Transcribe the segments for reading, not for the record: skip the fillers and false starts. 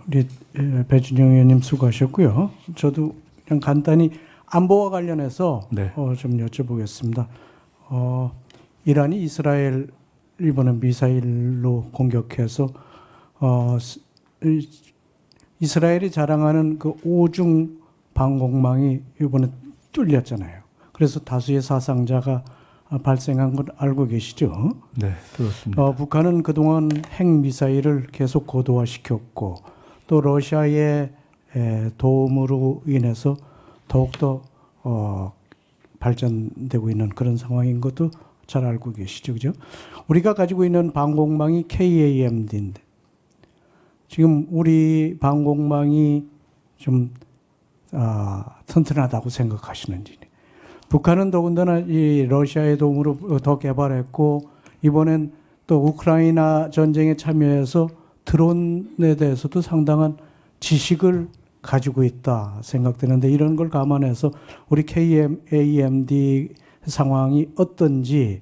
우리 배준영 의원님 수고하셨고요. 저도 그냥 간단히 안보와 관련해서 네. 좀 여쭤보겠습니다. 이란이 이스라엘 이번에 미사일로 공격해서 이스라엘이 자랑하는 그 오중 방공망이 이번에 뚫렸잖아요. 그래서 다수의 사상자가 발생한 걸 알고 계시죠? 네, 그렇습니다. 북한은 그동안 핵미사일을 계속 고도화시켰고 또 러시아의 도움으로 인해서 더욱더 발전되고 있는 그런 상황인 것도 잘 알고 계시죠, 그죠? 우리가 가지고 있는 방공망이 KAMD인데 지금 우리 방공망이 좀 튼튼하다고 생각하시는지. 북한은 더군다나 이 러시아의 도움으로 더 개발했고 이번엔 또 우크라이나 전쟁에 참여해서 드론에 대해서도 상당한 지식을 가지고 있다 생각되는데 이런 걸 감안해서 우리 KAMD 상황이 어떤지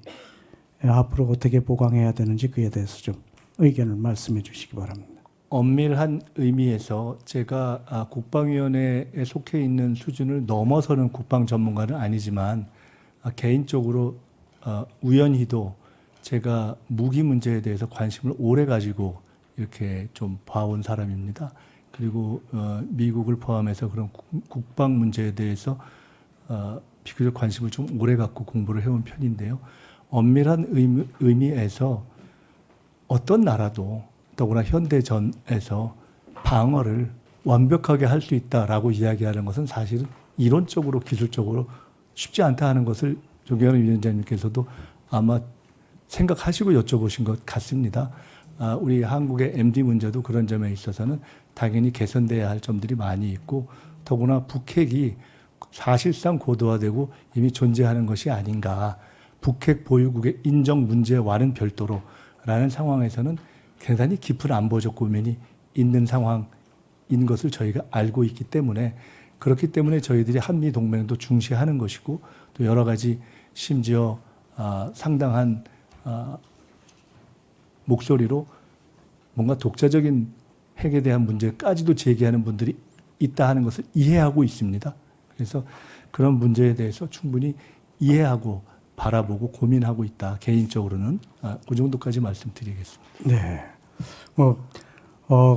앞으로 어떻게 보강해야 되는지 그에 대해서 좀 의견을 말씀해 주시기 바랍니다. 엄밀한 의미에서 제가 국방위원회에 속해 있는 수준을 넘어서는 국방 전문가는 아니지만 개인적으로 우연히도 제가 무기 문제에 대해서 관심을 오래 가지고 이렇게 좀 봐온 사람입니다. 그리고 미국을 포함해서 그런 국방 문제에 대해서 비교적 관심을 좀 오래 갖고 공부를 해온 편인데요. 엄밀한 의미에서 어떤 나라도 더구나 현대전에서 방어를 완벽하게 할 수 있다라고 이야기하는 것은 사실은 이론적으로 기술적으로 쉽지 않다 하는 것을 조경현 위원장님께서도 아마 생각하시고 여쭤보신 것 같습니다. 우리 한국의 MD 문제도 그런 점에 있어서는 당연히 개선돼야 할 점들이 많이 있고 더구나 북핵이 사실상 고도화되고 이미 존재하는 것이 아닌가. 북핵 보유국의 인정 문제와는 별도로 라는 상황에서는 대단히 깊은 안보적 고민이 있는 상황인 것을 저희가 알고 있기 때문에 그렇기 때문에 저희들이 한미 동맹도 중시하는 것이고 또 여러 가지 심지어 상당한 목소리로 뭔가 독자적인 핵에 대한 문제까지도 제기하는 분들이 있다 하는 것을 이해하고 있습니다. 그래서 그런 문제에 대해서 충분히 이해하고 바라보고 고민하고 있다. 개인적으로는 그 정도까지 말씀드리겠습니다. 네.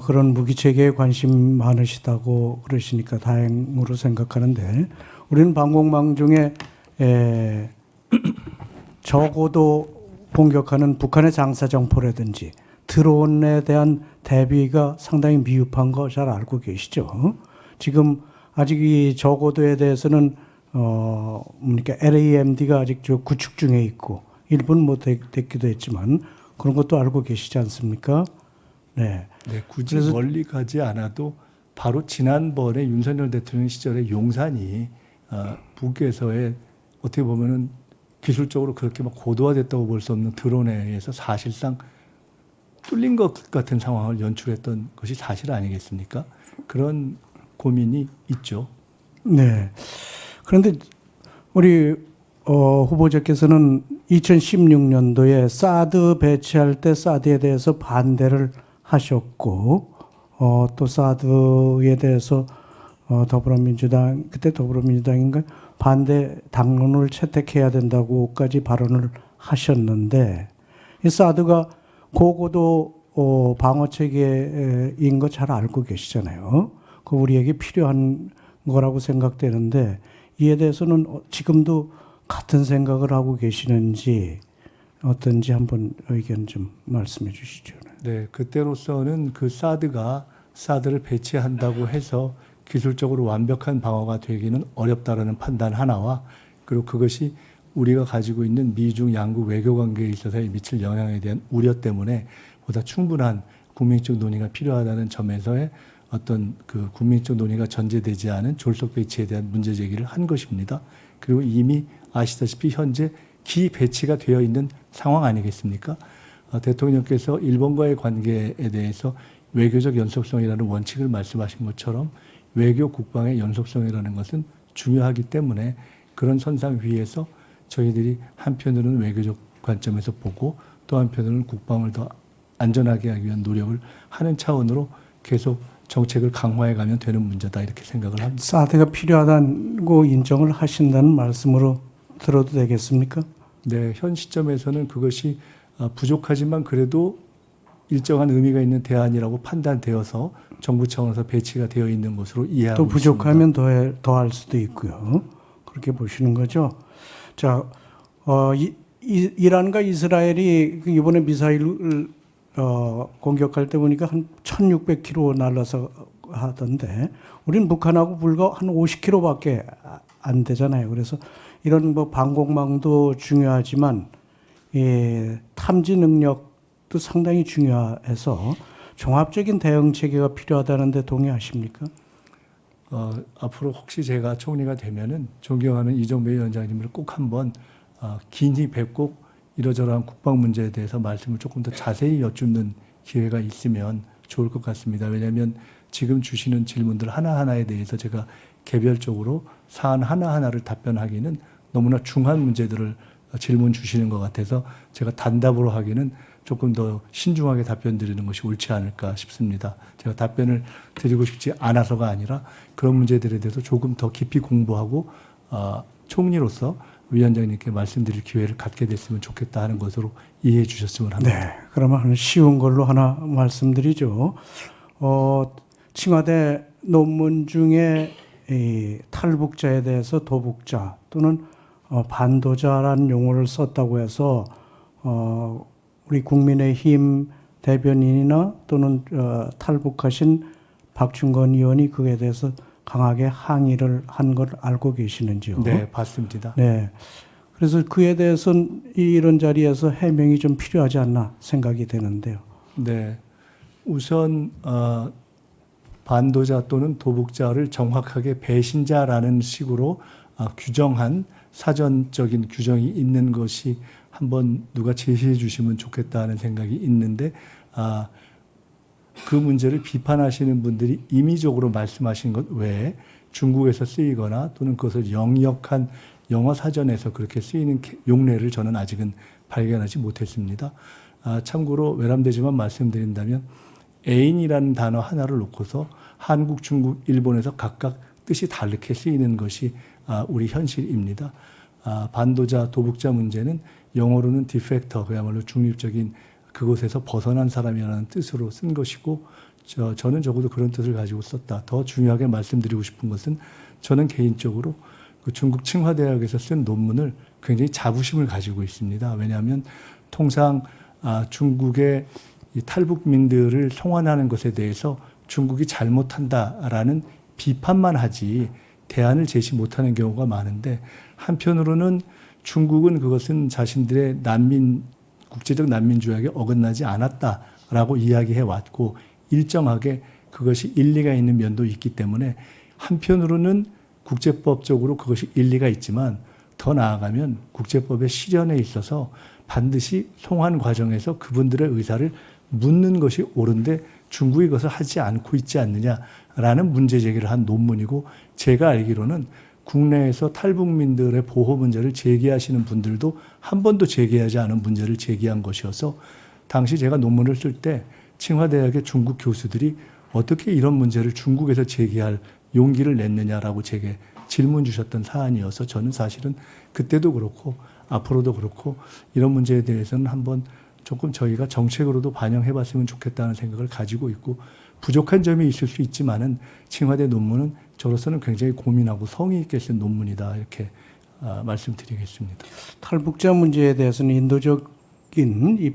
그런 무기 체계에 관심 많으시다고 그러시니까 다행으로 생각하는데 우리는 방공망 중에 적어도 공격하는 북한의 장사정포라든지 드론에 대한 대비가 상당히 미흡한 거 잘 알고 계시죠? 지금 아직 이 저고도에 대해서는 LAMD가 아직 구축 중에 있고 일부는 뭐 됐기도 했지만 그런 것도 알고 계시지 않습니까? 네. 네, 굳이 멀리 가지 않아도 바로 지난번에 윤석열 대통령 시절에 용산이 북에서의 어떻게 보면은 기술적으로 그렇게 막 고도화됐다고 볼 수 없는 드론에 의해서 사실상 뚫린 것 같은 상황을 연출했던 것이 사실 아니겠습니까? 그런 고민이 있죠. 네. 그런데 우리 후보자께서는 2016년도에 사드 배치할 때 사드에 대해서 반대를 하셨고 또 사드에 대해서 더불어민주당 그때 더불어민주당인가 반대 당론을 채택해야 된다고까지 발언을 하셨는데 이 사드가 고고도 방어 체계인 거 잘 알고 계시잖아요. 그 우리에게 필요한 거라고 생각되는데 이에 대해서는 지금도 같은 생각을 하고 계시는지 어떤지 한번 의견 좀 말씀해 주시죠. 네, 그때로서는 그 사드를 배치한다고 해서 기술적으로 완벽한 방어가 되기는 어렵다라는 판단 하나와 그리고 그것이 우리가 가지고 있는 미중 양국 외교 관계에 있어서 미칠 영향에 대한 우려 때문에 보다 충분한 국민적 논의가 필요하다는 점에서의 어떤 그 국민적 논의가 전제되지 않은 졸속 배치에 대한 문제 제기를 한 것입니다. 그리고 이미 아시다시피 현재 기배치가 되어 있는 상황 아니겠습니까? 대통령께서 일본과의 관계에 대해서 외교적 연속성이라는 원칙을 말씀하신 것처럼 외교 국방의 연속성이라는 것은 중요하기 때문에 그런 선상 위에서 저희들이 한편으로는 외교적 관점에서 보고 또 한편으로는 국방을 더 안전하게 하기 위한 노력을 하는 차원으로 계속 정책을 강화해 가면 되는 문제다 이렇게 생각을 합니다. 사드가 필요하다고 인정을 하신다는 말씀으로 들어도 되겠습니까? 네, 현 시점에서는 그것이 부족하지만 그래도 일정한 의미가 있는 대안이라고 판단되어서 정부 차원에서 배치가 되어 있는 것으로 이해하고 또 부족하면 있습니다. 더할 수도 있고요. 그렇게 보시는 거죠. 자, 이란과 이스라엘이 이번에 미사일을 공격할 때 보니까 한 1,600km 날라서 하던데, 우리는 북한하고 불과 한 50km밖에 안 되잖아요. 그래서 이런 뭐 방공망도 중요하지만 탐지 능력도 상당히 중요해서 종합적인 대응 체계가 필요하다는데 동의하십니까? 앞으로 혹시 제가 총리가 되면은 존경하는 이정배 위원장님을 꼭 한번 긴히 뵙고 이러저러한 국방 문제에 대해서 말씀을 조금 더 자세히 여쭙는 기회가 있으면 좋을 것 같습니다. 왜냐하면 지금 주시는 질문들 하나하나에 대해서 제가 개별적으로 사안 하나하나를 답변하기는 너무나 중한 문제들을 질문 주시는 것 같아서 제가 단답으로 하기는 조금 더 신중하게 답변 드리는 것이 옳지 않을까 싶습니다. 제가 답변을 드리고 싶지 않아서가 아니라 그런 문제들에 대해서 조금 더 깊이 공부하고 총리로서 위원장님께 말씀드릴 기회를 갖게 됐으면 좋겠다 하는 것으로 이해해 주셨으면 합니다. 네, 그러면 쉬운 걸로 하나 말씀드리죠. 칭화대 논문 중에 이 탈북자에 대해서 도북자 또는 반도자라는 용어를 썼다고 해서 우리 국민의힘 대변인이나 또는 탈북하신 박충건 의원이 그에 대해서 강하게 항의를 한 걸 알고 계시는지요? 네, 봤습니다. 네. 그래서 그에 대해서는 이런 자리에서 해명이 좀 필요하지 않나 생각이 되는데요. 네, 우선 반도자 또는 도북자를 정확하게 배신자라는 식으로 규정한 사전적인 규정이 있는 것이 한번 누가 제시해 주시면 좋겠다는 생각이 있는데 그 문제를 비판하시는 분들이 임의적으로 말씀하신 것 외에 중국에서 쓰이거나 또는 그것을 영역한 영어 사전에서 그렇게 쓰이는 용례를 저는 아직은 발견하지 못했습니다. 참고로 외람되지만 말씀드린다면 애인이라는 단어 하나를 놓고서 한국, 중국, 일본에서 각각 뜻이 다르게 쓰이는 것이 우리 현실입니다. 반도자, 도북자 문제는 영어로는 디펙터, 그야말로 중립적인 그곳에서 벗어난 사람이라는 뜻으로 쓴 것이고 저는 적어도 그런 뜻을 가지고 썼다. 더 중요하게 말씀드리고 싶은 것은 저는 개인적으로 그 중국 칭화대학에서 쓴 논문을 굉장히 자부심을 가지고 있습니다. 왜냐하면 통상 중국의 이 탈북민들을 송환하는 것에 대해서 중국이 잘못한다라는 비판만 하지 대안을 제시 못하는 경우가 많은데 한편으로는 중국은 그것은 자신들의 국제적 난민 조약에 어긋나지 않았다라고 이야기해 왔고 일정하게 그것이 일리가 있는 면도 있기 때문에 한편으로는 국제법적으로 그것이 일리가 있지만 더 나아가면 국제법의 실현에 있어서 반드시 송환 과정에서 그분들의 의사를 묻는 것이 옳은데 중국이 그것을 하지 않고 있지 않느냐라는 문제 제기를 한 논문이고 제가 알기로는 국내에서 탈북민들의 보호 문제를 제기하시는 분들도 한 번도 제기하지 않은 문제를 제기한 것이어서 당시 제가 논문을 쓸 때 칭화대학의 중국 교수들이 어떻게 이런 문제를 중국에서 제기할 용기를 냈느냐라고 제게 질문 주셨던 사안이어서 저는 사실은 그때도 그렇고 앞으로도 그렇고 이런 문제에 대해서는 한번 조금 저희가 정책으로도 반영해 봤으면 좋겠다는 생각을 가지고 있고 부족한 점이 있을 수 있지만은 칭화대 논문은 저로서는 굉장히 고민하고 성의 있게 쓴 논문이다 이렇게 말씀드리겠습니다. 탈북자 문제에 대해서는 인도적인